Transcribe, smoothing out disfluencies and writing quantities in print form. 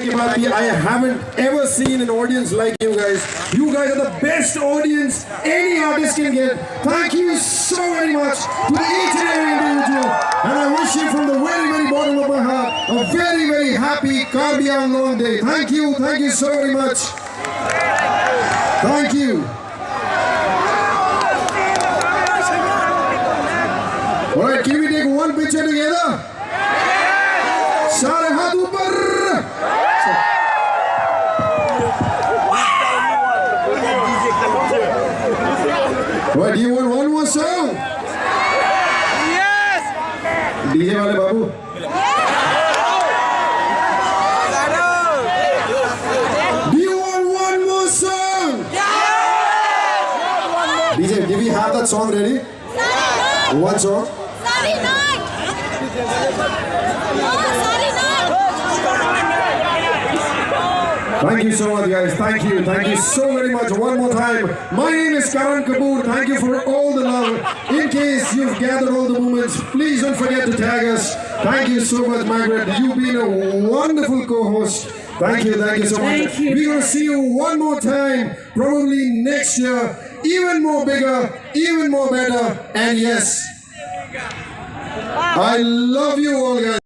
की बात की, I haven't ever seen an audience like you guys. You guys are the best audience any artist can get. Thank you so very much to each and every individual, and I wish you from the very, very bottom of my heart a very, very happy Karbi Anglong day. Thank you so very much. Thank you. All right, can we take one picture together? Sare haath upar. What, do you want one more song? Yes! DJ wale babu. Do you want one more song? Yes! DJ, do we have that song ready? One song? Sorry, not. No, sorry, not. Thank you so much, guys. Thank you so very much. One more time. My name is Karon Kapoor. Thank you for all the love. In case you've gathered all the moments, please don't forget to tag us. Thank you so much, Margaret. You've been a wonderful co-host. Thank you so much. Thank you. We're gonna see you one more time, probably next year, even more bigger, even more better. And yes, I love you all, guys.